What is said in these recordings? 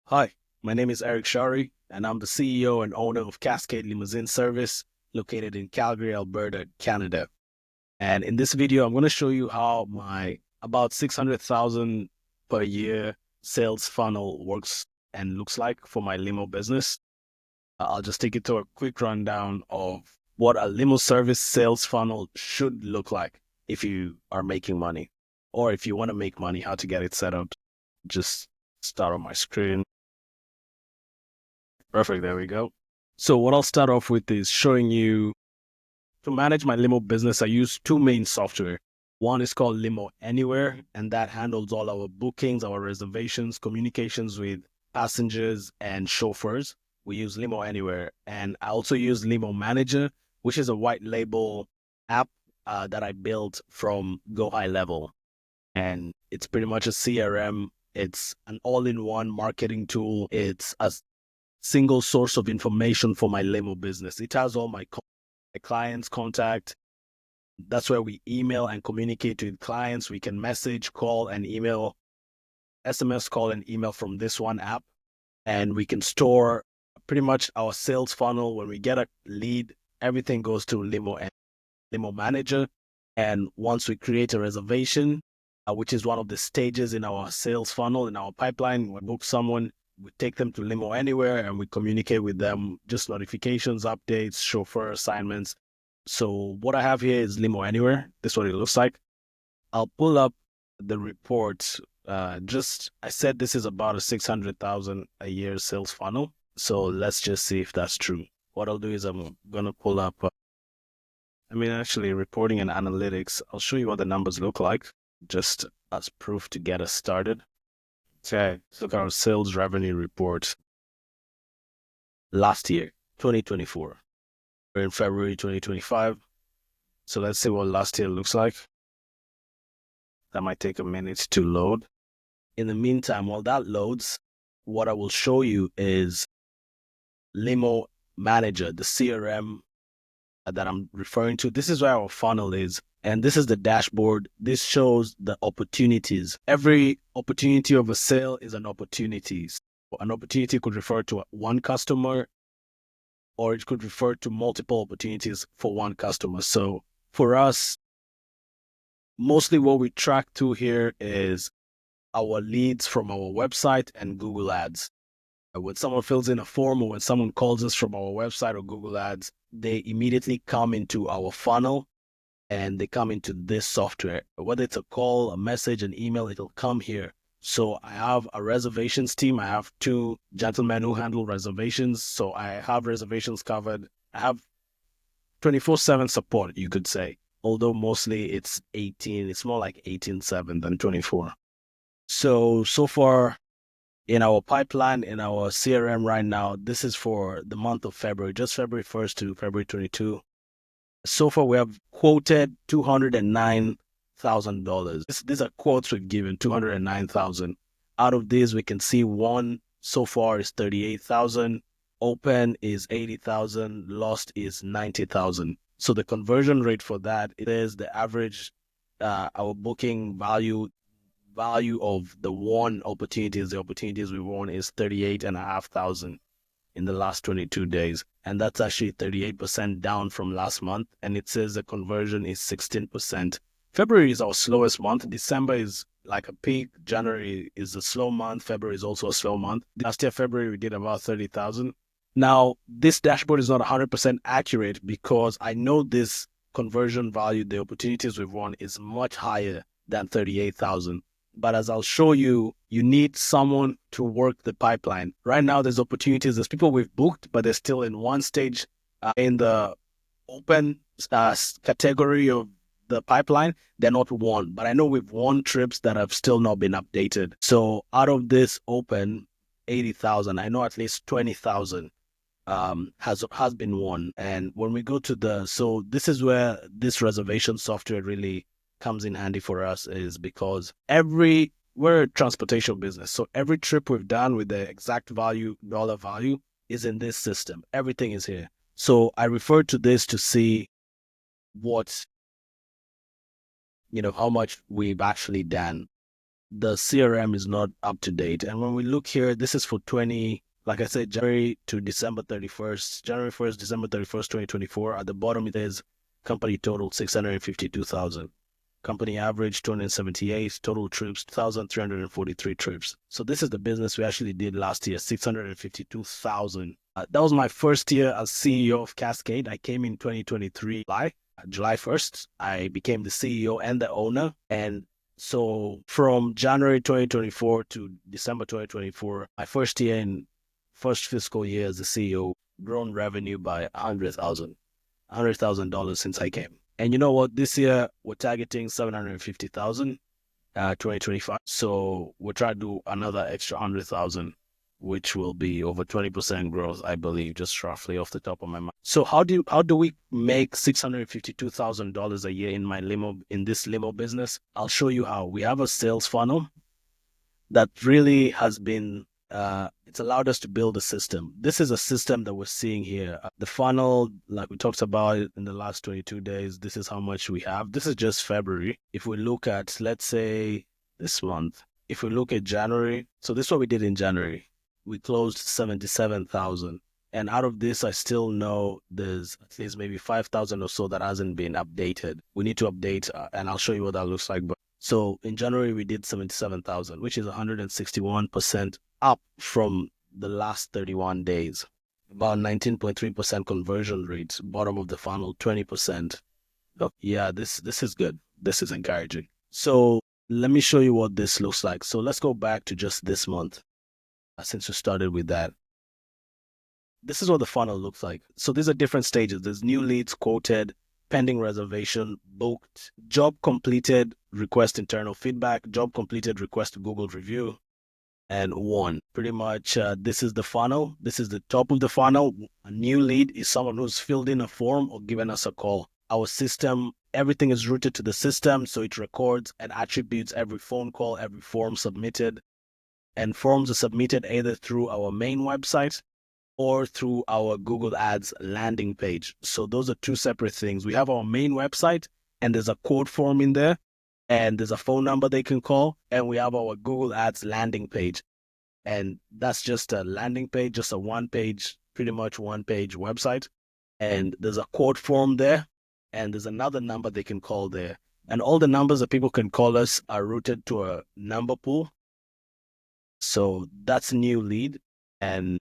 Hi, my name is Eric Shari, and I'm the CEO and owner of Cascade Limousine Service located in Calgary, Alberta, Canada. And in this video, I'm going to show you how my about 600,000 per year sales funnel works and looks like for my limo business. I'll just take you to a quick rundown of what a limo service sales funnel should look like if you are making money, or if you want to make money, how to get it set up. Just start on my screen. Perfect. There we go. So what I'll start off with is showing you to manage my limo business. I use two main software. One is called Limo Anywhere, and that handles all our bookings, our reservations, communications with passengers and chauffeurs. We use Limo Anywhere. And I also use Limo Manager, which is a white label app that I built from Go High Level. And it's pretty much a CRM. It's an all-in-one marketing tool. It's a single source of information for my limo business. It has all my clients' contact. That's where we email and communicate with clients. We can message, call, and email, SMS, call, and email from this one app. And we can store pretty much our sales funnel. When we get a lead, everything goes to Limo and Limo Manager. And once we create a reservation, which is one of the stages in our sales funnel, in our pipeline, we book someone, we take them to Limo Anywhere and we communicate with them, just notifications, updates, chauffeur assignments. So what I have here is Limo Anywhere. This is what it looks like. I'll pull up the report. I said this is about a 600,000 a year sales funnel. So let's just see if that's true. What I'll do is I'm going to pull up, actually reporting and analytics. I'll show you what the numbers look like just as proof to get us started. Okay, let's look at our sales revenue report. Last year, 2024. We're in February 2025. So let's see what last year looks like. That might take a minute to load. In the meantime, while that loads, what I will show you is Limo Manager, the CRM that I'm referring to. This is where our funnel is. And this is the dashboard. This shows the opportunities. Every opportunity of a sale is an opportunity. An opportunity could refer to one customer, or it could refer to multiple opportunities for one customer. So for us, mostly what we track to here is our leads from our website and Google Ads. When someone fills in a form or when someone calls us from our website or Google Ads, they immediately come into our funnel and they come into this software. Whether it's a call, a message, an email, it'll come here. So I have a reservations team. I have two gentlemen who handle reservations. So I have reservations covered. I have 24/7 support, you could say. Although mostly it's more like 18/7 than 24. So far in our pipeline, in our CRM right now, this is for the month of February, just February 1st to February 22. So far, we have quoted $209,000. These are quotes we've given, 209,000. Out of these, we can see one so far is 38,000. Open is 80,000. Lost is 90,000. So the conversion rate for that is the average, our booking value of the won opportunities, the opportunities we won is 38,500 in the last 22 days. And that's actually 38% down from last month. And it says the conversion is 16%. February is our slowest month. December is like a peak. January is a slow month. February is also a slow month. Last year, February, we did about 30,000. Now, this dashboard is not 100% accurate because I know this conversion value, the opportunities we've won, is much higher than 38,000. But as I'll show you, you need someone to work the pipeline. Right now, there's opportunities. There's people we've booked, but they're still in one stage in the open category of the pipeline. They're not won. But I know we've won trips that have still not been updated. So out of this open 80,000, I know at least 20,000 has been won. And when we go to so this is where this reservation software really comes in handy for us, is because we're a transportation business. So every trip we've done with the exact value, dollar value, is in this system. Everything is here. So I refer to this to see how much we've actually done. the CRM is not up to date. And when we look here, this is for 20, like I said, January to December 31st, January 1st, December 31st, 2024. At the bottom, it says company total 652,000. Company average 278, total trips 2,343 trips. So this is the business we actually did last year, 652,000. That was my first year as CEO of Cascade. I came in 2023, July 1st. I became the CEO and the owner. And so from January 2024 to December 2024, my first fiscal year as the CEO, grown revenue by $100,000 since I came. And you know what? This year we're targeting 750,000, 2025. So we're trying to do another extra 100,000, which will be over 20% growth, I believe, just roughly off the top of my mind. So how do we make $652,000 a year in this limo business? I'll show you how. We have a sales funnel that really has been it's allowed us to build a system. This is a system that we're seeing here. The funnel, like we talked about it in the last 22 days, this is how much we have. This is just February. If we look at, let's say, this month, if we look at January, so this is what we did in January. We closed 77,000. And out of this, I still know there's at least maybe 5,000 or so that hasn't been updated. We need to update, and I'll show you what that looks like. But so in January, we did 77,000, which is 161% up from the last 31 days. About 19.3% conversion rate, bottom of the funnel, 20%. Oh, yeah, this is good. This is encouraging. So let me show you what this looks like. So let's go back to just this month, since we started with that. This is what the funnel looks like. So these are different stages. There's new leads, quoted, pending reservation, booked, job completed, request internal feedback, job completed, request Google review, and won. Pretty much this is the funnel. This is the top of the funnel. A new lead is someone who's filled in a form or given us a call. Our system, everything is routed to the system, so it records and attributes every phone call, every form submitted. And forms are submitted either through our main website or through our Google Ads landing page. So those are two separate things. We have our main website, and there's a quote form in there, and there's a phone number they can call, and we have our Google Ads landing page. And that's just a landing page, just a pretty much one-page website. And there's a quote form there, and there's another number they can call there. And all the numbers that people can call us are routed to a number pool. So that's a new lead. And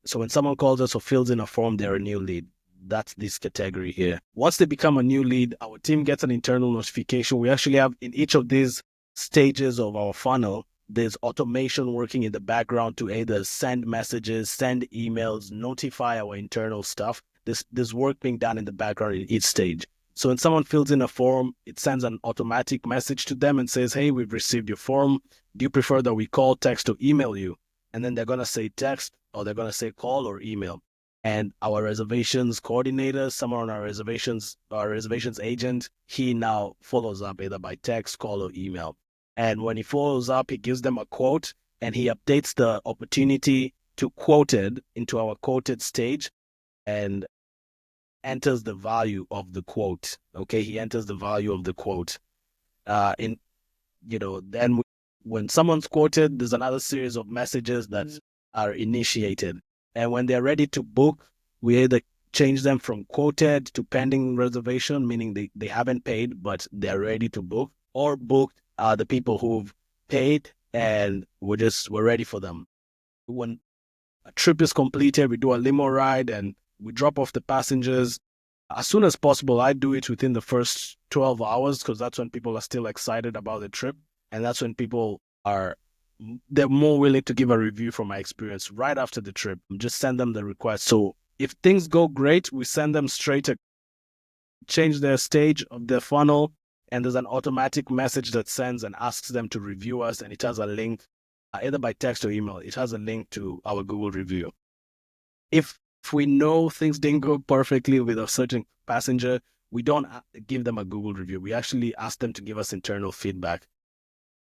so when someone calls us or fills in a form, they're a new lead. That's this category here. Once they become a new lead, our team gets an internal notification. We actually have in each of these stages of our funnel, there's automation working in the background to either send messages, send emails, notify our internal stuff. There's work being done in the background in each stage. So when someone fills in a form, it sends an automatic message to them and says, hey, we've received your form. Do you prefer that we call, text, or email you? And then they're going to say text, or they're going to say call or email. And our reservations coordinator, someone on our reservations agent, he now follows up either by text, call, or email. And when he follows up, he gives them a quote, and he updates the opportunity to quoted into our quoted stage and enters the value of the quote. Okay, he enters the value of the quote. Then when someone's quoted, there's another series of messages that are initiated. And when they're ready to book, we either change them from quoted to pending reservation, meaning they haven't paid, but they're ready to book, or booked are the people who've paid and we're ready for them. When a trip is completed, we do a limo ride and we drop off the passengers. As soon as possible, I do it within the first 12 hours because that's when people are still excited about the trip. And that's when they're more willing to give a review from my experience right after the trip. Just send them the request. So if things go great, we send them straight to change their stage of their funnel. And there's an automatic message that sends and asks them to review us. And it has a link, either by text or email. It has a link to our Google review. If we know things didn't go perfectly with a certain passenger, we don't give them a Google review. We actually ask them to give us internal feedback.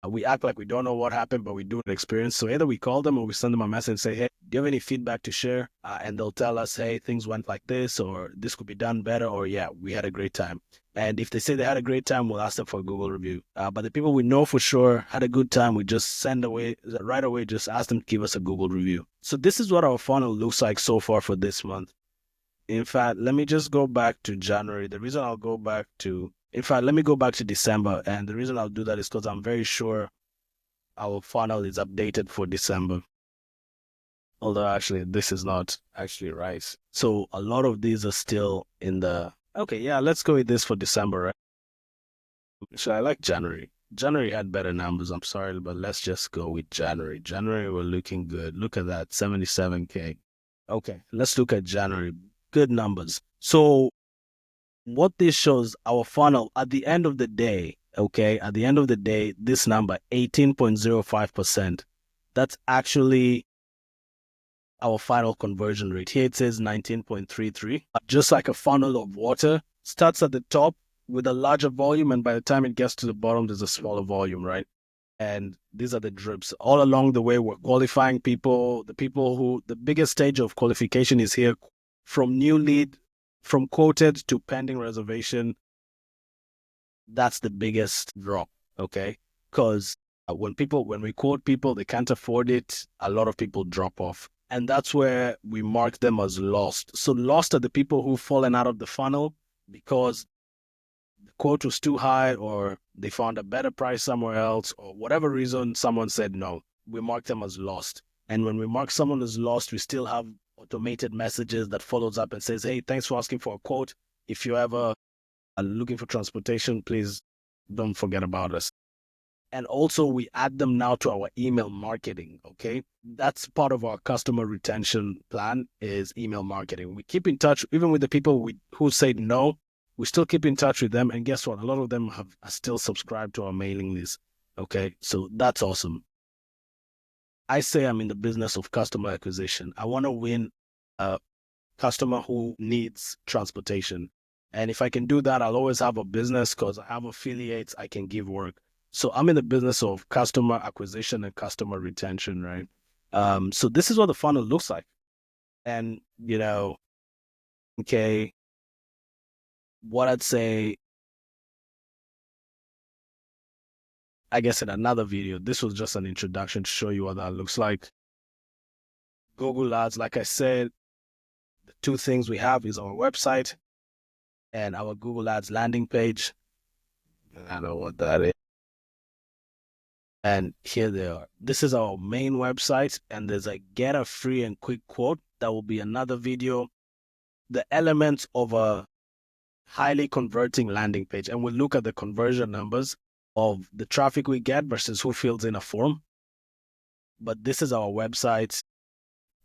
We act like we don't know what happened, but we do an experience. So either we call them or we send them a message and say, hey, do you have any feedback to share? And they'll tell us, hey, things went like this, or this could be done better, or yeah, we had a great time. And if they say they had a great time, we'll ask them for a Google review. But the people we know for sure had a good time, we just send away right away, just ask them to give us a Google review. So this is what our funnel looks like so far for this month. In fact, let me just go back to January. The reason I'll go back to, in fact, let me go back to December. And the reason I'll do that is because I'm very sure our funnel is updated for December. Although actually, this is not actually right. So a lot of these are still in the, okay, yeah, let's go with this for December, right? So I like January. January had better numbers. I'm sorry, but let's just go with January. January, we're looking good. Look at that, 77K. Okay, let's look at January. Good numbers. So what this shows, our funnel at the end of the day, okay, at the end of the day, this number, 18.05%, that's actually our final conversion rate. Here it says 19.33. Just like a funnel of water, starts at the top with a larger volume, and by the time it gets to the bottom, there's a smaller volume, right? And these are the drips. All along the way, we're qualifying people. The biggest stage of qualification is here, from new lead, from quoted to pending reservation. That's the biggest drop, okay? Because when we quote people, they can't afford it, a lot of people drop off. And that's where we mark them as lost. So lost are the people who've fallen out of the funnel because the quote was too high, or they found a better price somewhere else, or whatever reason, someone said no. We mark them as lost. And when we mark someone as lost, we still have automated messages that follows up and says, hey, thanks for asking for a quote. If you ever are looking for transportation, please don't forget about us. And also we add them now to our email marketing, okay? That's part of our customer retention plan, is email marketing. We keep in touch, even with the people who said no, we still keep in touch with them. And guess what? A lot of them are still subscribed to our mailing list, okay? So that's awesome. I say I'm in the business of customer acquisition. I want to win a customer who needs transportation. And if I can do that, I'll always have a business because I have affiliates, I can give work. So I'm in the business of customer acquisition and customer retention, right? So this is what the funnel looks like. And, okay, what I'd say, I guess in another video, this was just an introduction to show you what that looks like. Google Ads, like I said, the two things we have is our website and our Google Ads landing page. I don't know what that is. And here they are. This is our main website, and there's a get a free and quick quote. That will be another video. The elements of a highly converting landing page, and we'll look at the conversion numbers of the traffic we get versus who fills in a form. But this is our website.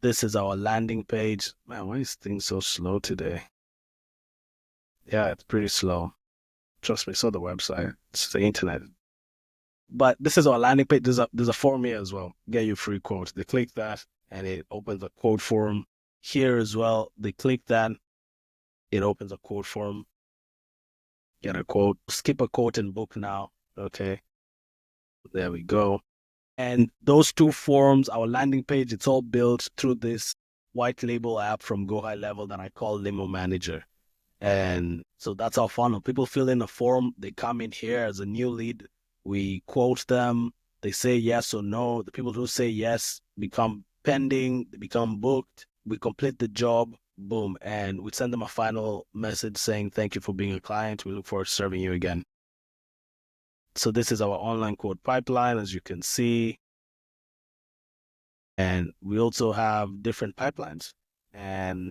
This is our landing page. Man, why is things so slow today? Yeah, it's pretty slow. Trust me, so the website. It's the internet. But this is our landing page. There's a form here as well. Get your free quote. They click that and it opens a quote form. Here as well, they click that. It opens a quote form. Get a quote. Skip a quote and book now. Okay. There we go. And those two forms, our landing page, it's all built through this white label app from Go High Level that I call Limo Manager. And so that's our funnel. People fill in a form. They come in here as a new lead. We quote them. They say yes or no. The people who say yes become pending. They become booked. We complete the job. Boom. And we send them a final message saying, thank you for being a client. We look forward to serving you again. So this is our online quote pipeline, as you can see. And we also have different pipelines. And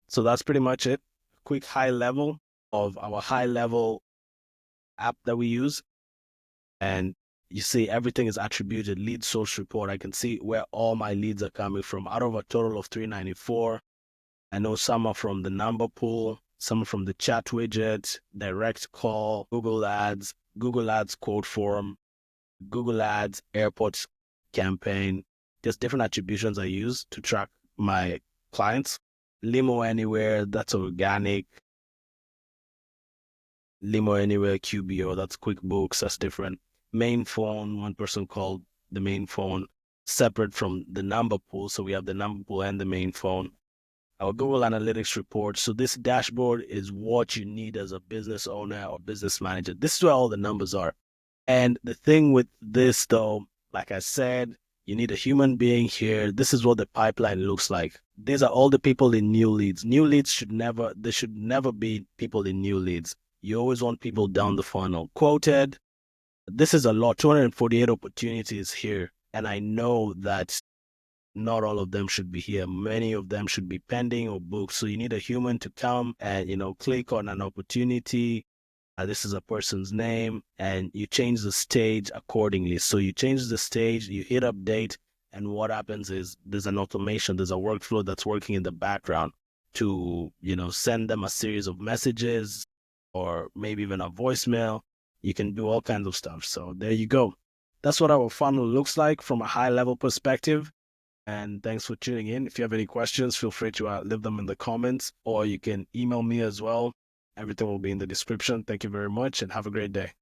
so that's pretty much it. Quick high level of our high level app that we use. And you see everything is attributed. Lead source report. I can see where all my leads are coming from. Out of a total of 394, I know some are from the number pool, some are from the chat widget, direct call, Google Ads quote form, Google Ads airports campaign. There's different attributions I use to track my clients. Limo Anywhere, that's organic. Limo Anywhere QBO, that's QuickBooks, that's different. Main phone, one person called the main phone, separate from the number pool. So we have the number pool and the main phone. our Google Analytics report. So this dashboard is what you need as a business owner or business manager. This is where all the numbers are. And the thing with this, though, like I said, you need a human being here. This is what the pipeline looks like. These are all the people in new leads. New leads there should never be people in new leads. You always want people down the funnel. Quoted, this is a lot, 248 opportunities here. And I know that not all of them should be here. Many of them should be pending or booked. So you need a human to come and, click on an opportunity. This is a person's name, and you change the stage accordingly. So you change the stage, you hit update, and what happens is there's an automation, there's a workflow that's working in the background to, send them a series of messages or maybe even a voicemail. You can do all kinds of stuff. So there you go. That's what our funnel looks like from a high level perspective. And thanks for tuning in. If you have any questions, feel free to leave them in the comments, or you can email me as well. Everything will be in the description. Thank you very much and have a great day.